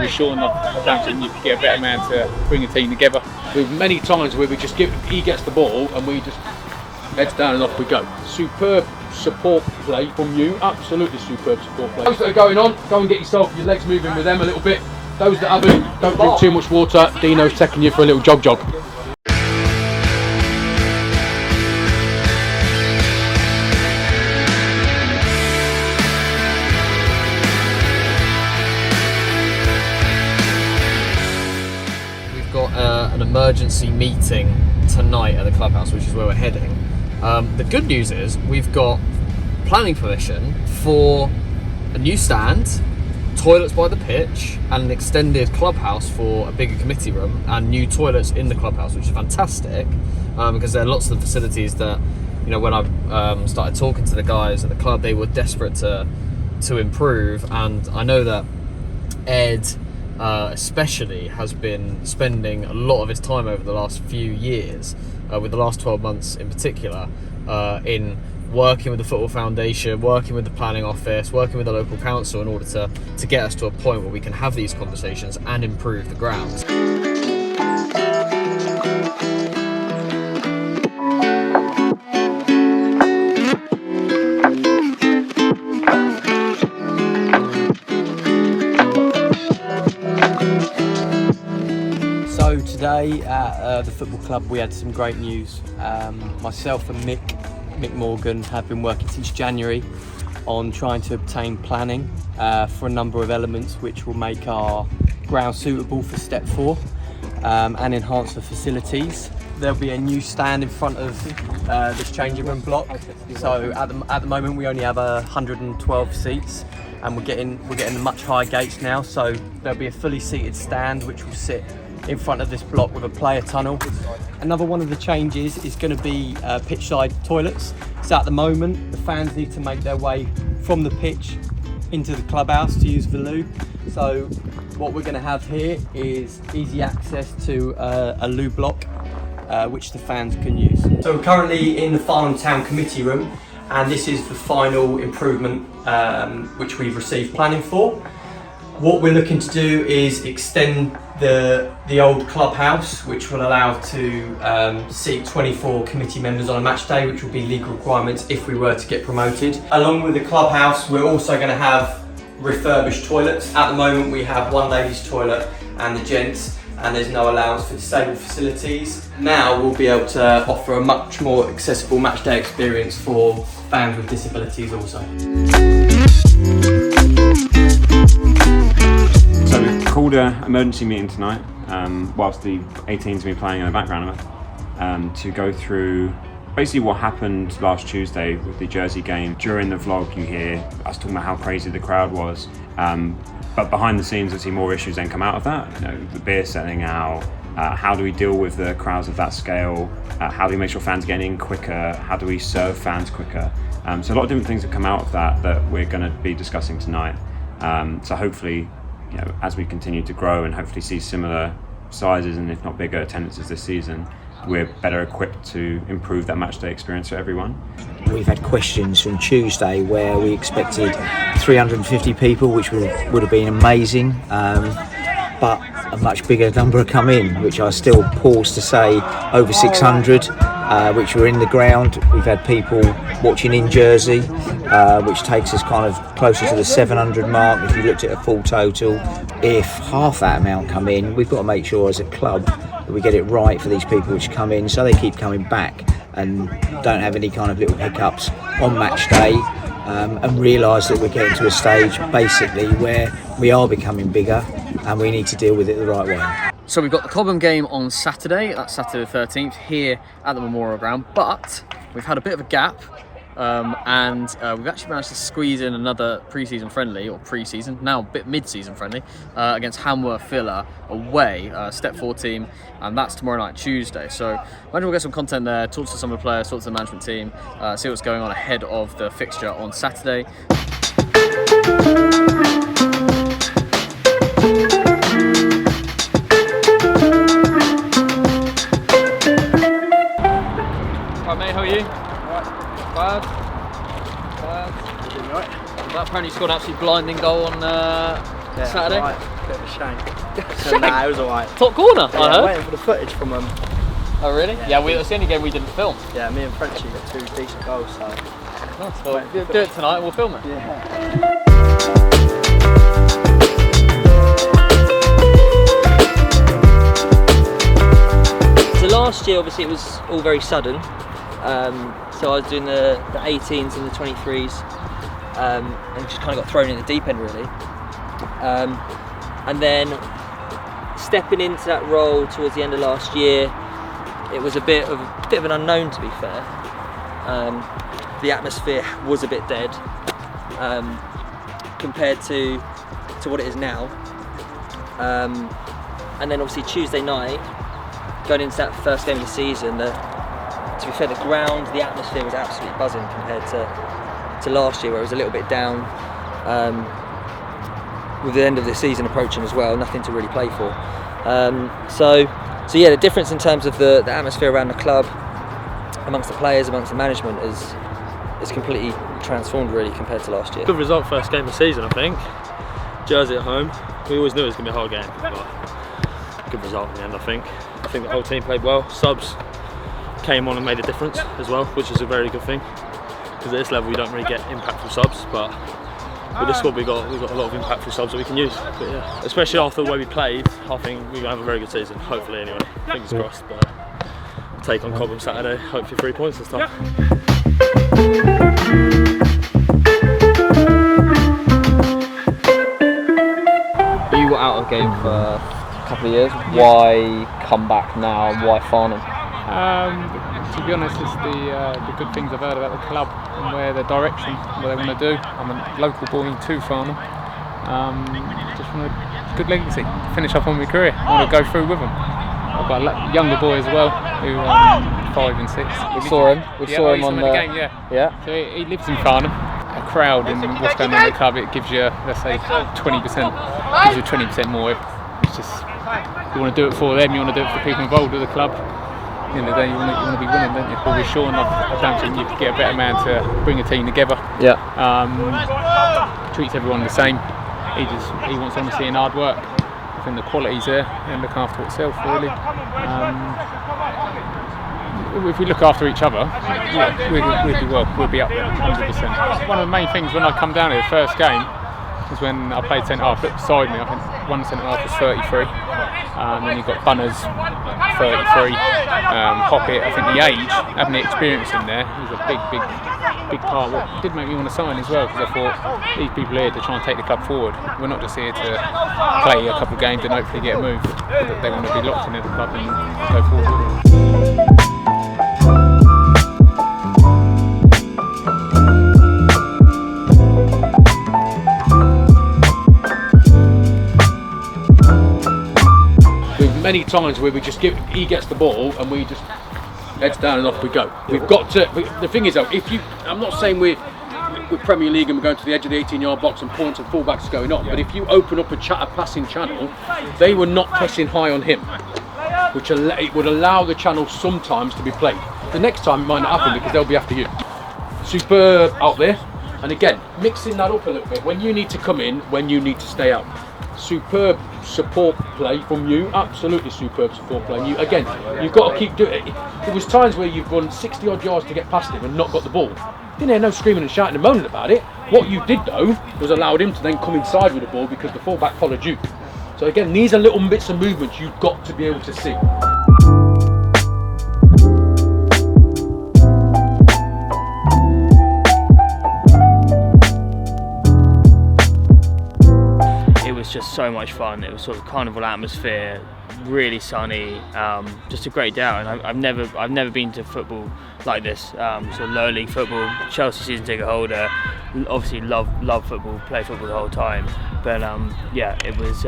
with Sean, I don't think you could get a better man to bring a team together. With many times where he gets the ball and we just heads down and off we go. Superb support play from you, absolutely superb support play. Those that are going on, go and get your legs moving with them a little bit. Those that haven't, don't drink too much water. Dino's taking you for a little jog. An emergency meeting tonight at the clubhouse, which is where we're heading. The good news is we've got planning permission for a new stand, toilets by the pitch, and an extended clubhouse for a bigger committee room, and new toilets in the clubhouse, which is fantastic, because there are lots of the facilities that, you know, when I started talking to the guys at the club, they were desperate to improve. And I know that Ed especially has been spending a lot of his time over the last few years, with the last 12 months in particular, in working with the Football Foundation, working with the planning office, working with the local council in order to get us to a point where we can have these conversations and improve the grounds. So today at the football club we had some great news. Myself and Mick Morgan have been working since January on trying to obtain planning for a number of elements which will make our ground suitable for step 4 and enhance the facilities. There'll be a new stand in front of this changing room block. So at the moment we only have 112 seats, and we're getting the much higher gates now. So there'll be a fully seated stand which will sit in front of this block with a player tunnel. Another one of the changes is going to be pitch-side toilets. So at the moment, the fans need to make their way from the pitch into the clubhouse to use the loo. So what we're going to have here is easy access to a loo block, which the fans can use. So we're currently in the Farnham Town committee room, and this is the final improvement which we've received planning for. What we're looking to do is extend the old clubhouse, which will allow to seat 24 committee members on a match day, which will be legal requirements if we were to get promoted. Along with the clubhouse, we're also going to have refurbished toilets. At the moment we have one ladies' toilet and the gents, and there's no allowance for disabled facilities. Now we'll be able to offer a much more accessible match day experience for fans with disabilities also. So we've called an emergency meeting tonight, whilst the 18's been playing in the background, to go through basically what happened last Tuesday with the Jersey game. During the vlog you hear us talking about how crazy the crowd was, but behind the scenes obviously more issues then come out of that. You know, the beer selling out, how do we deal with the crowds of that scale, how do we make sure fans get in quicker, how do we serve fans quicker. So a lot of different things have come out of that we're going to be discussing tonight. So hopefully, you know, as we continue to grow and hopefully see similar sizes and if not bigger attendances this season, we're better equipped to improve that matchday experience for everyone. We've had questions from Tuesday where we expected 350 people, which would have been amazing, but a much bigger number have come in, which I still pause to say over 600, which were in the ground. We've had people watching in Jersey, which takes us kind of closer to the 700 mark if you looked at a full total. If half that amount come in, we've got to make sure as a club that we get it right for these people which come in, so they keep coming back and don't have any kind of little hiccups on match day, and realise that we're getting to a stage basically where we are becoming bigger and we need to deal with it the right way. So we've got the Cobham game on Saturday, that's Saturday the 13th, here at the Memorial Ground, but we've had a bit of a gap, and we've actually managed to squeeze in another pre-season friendly, or pre-season, now a bit mid-season friendly, against Hamworth Villa away, step 4 team, and that's tomorrow night, Tuesday. So imagine we'll get some content there, talk to some of the players, talk to the management team, see what's going on ahead of the fixture on Saturday. Right mate, how are you? Bad. Well, apparently you scored an absolutely blinding goal on Saturday. Right. Bit of a shank. Nah, it was alright. Top corner, Yeah, I I'm heard. waiting for the footage from them. Oh really? Yeah, that's the only game we didn't film. Yeah, me and Frenchie got 2 decent goals, so. Nice. Well, do it tonight and we'll film it. Yeah. So last year, obviously, it was all very sudden. So I was doing the 18s and the 23s, and just kind of got thrown in the deep end, really. And then stepping into that role towards the end of last year, it was a bit of an unknown, to be fair. The atmosphere was a bit dead compared to what it is now. And then obviously Tuesday night, going into that first game of the season, to be fair, the ground, the atmosphere was absolutely buzzing compared to last year, where it was a little bit down. With the end of the season approaching as well, nothing to really play for. So yeah, the difference in terms of the atmosphere around the club, amongst the players, amongst the management, is completely transformed really compared to last year. Good result first game of the season, I think. Jersey at home. We always knew it was going to be a hard game, but good result in the end, I think. I think the whole team played well. Subs came on and made a difference as well, which is a very good thing. Because at this level we don't really get impact from subs, but with the squad we've got a lot of impact from subs that we can use. But yeah, especially after the way we played, I think we're going to have a very good season, hopefully anyway. Fingers crossed, but take on Cobham Saturday, hopefully 3 points this time. You were out of the game for a couple of years. Why come back now? Why Farnham? To be honest, it's the good things I've heard about the club and where the direction, what they want to do. I'm a local boy to Farnham. Just want a good legacy, finish up on my career. I want to go through with them. I've got a younger boy as well, who 5 and 6. We saw him. We saw him on the game. Yeah. So he lives in Farnham. A crowd and what's going on in the club, it gives you, let's say, 20%. Gives you 20% more. It's just you want to do it for them. You want to do it for the people involved with the club. At the end of the day, you want to be winning, don't you? But with Sean, I don't think you could get a better man to bring a team together. Yeah. Treats everyone the same. He wants honesty and hard work. I think the quality's there and look after itself really. If we look after each other, we'll be up there 100%. One of the main things when I come down here, the first game, was when I played centre half. Looked beside me, I think one centre half was 33. Then you've got Bunners, 33. Hockett, I think the age, having the experience in there, was a big part. What did make me want to sign as well, because I thought these people are here to try and take the club forward. We're not just here to play a couple of games and hopefully get a move. They want to be locked in at the club and go forward with it. Many times where he gets the ball and we just heads down and off we go. We've got to. The thing is though, I'm not saying we're Premier League and we're going to the edge of the 18-yard box and points and fullbacks going on, but if you open up a passing channel, they were not pressing high on him, which it would allow the channel sometimes to be played. The next time it might not happen because they'll be after you. Superb out there, and again mixing that up a little bit. When you need to come in, when you need to stay out. Superb support play from you, absolutely superb support play. You've got to keep doing it. There was times where you've gone 60 odd yards to get past him and not got the ball. Didn't hear no screaming and shouting and moaning about it. What you did though was allowed him to then come inside with the ball because the fullback followed you. So again, these are little bits of movements you've got to be able to see. Just so much fun. It was sort of carnival atmosphere, really sunny, just a great day out. And I've never been to football like this, sort of lower league football. Chelsea season ticket holder, obviously love football, play football the whole time. But yeah, it was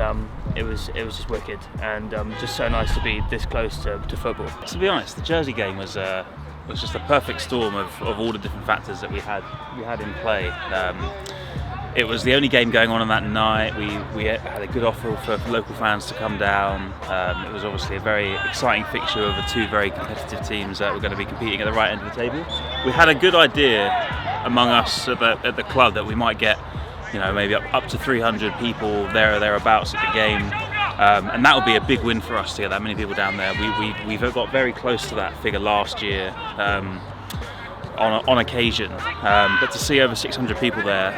just wicked, and just so nice to be this close to football. To be honest, the Jersey game was just a perfect storm of all the different factors that we had in play. It was the only game going on that night. We had a good offer for local fans to come down. It was obviously a very exciting fixture of the two very competitive teams that were going to be competing at the right end of the table. We had a good idea among us at the club that we might get maybe up to 300 people there or thereabouts at the game. And that would be a big win for us to get that many people down there. We've got very close to that figure last year on occasion, but to see over 600 people there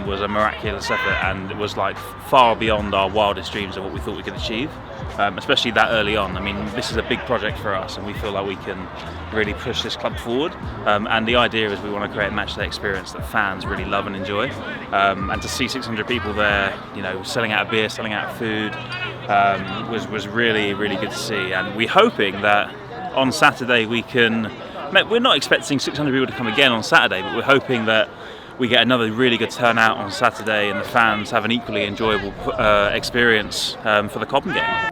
was a miraculous effort, and it was like far beyond our wildest dreams of what we thought we could achieve, especially that early on. I mean, this is a big project for us, and we feel like we can really push this club forward, and the idea is we want to create a matchday experience that fans really love and enjoy, and to see 600 people there, selling out beer, selling out food, was really, really good to see. And we're hoping that on Saturday we can. We're not expecting 600 people to come again on Saturday, but we're hoping that we get another really good turnout on Saturday and the fans have an equally enjoyable experience for the Cobham game.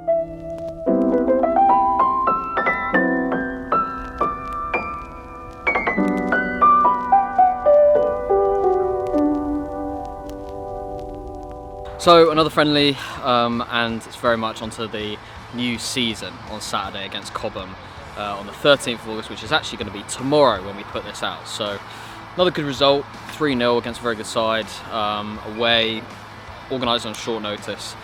So another friendly, and it's very much onto the new season on Saturday against Cobham. On the 13th of August, which is actually going to be tomorrow when we put this out. So another good result, 3-0 against a very good side, away, organised on short notice.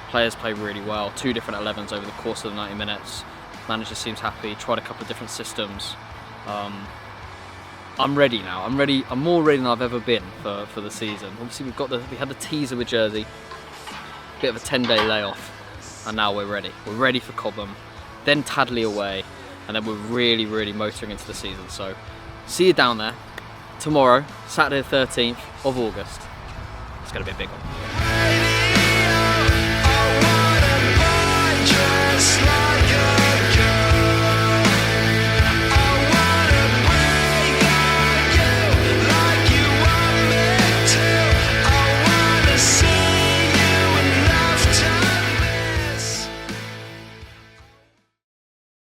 Players played really well, 2 different 11s over the course of the 90 minutes. Manager seems happy, tried a couple of different systems. I'm ready now, I'm more ready than I've ever been for the season. Obviously we had the teaser with Jersey, bit of a 10-day layoff, and now we're ready for Cobham, then Tadley away, and then we're really, really motoring into the season. So see you down there tomorrow, Saturday the 13th of August. It's going to be a big one.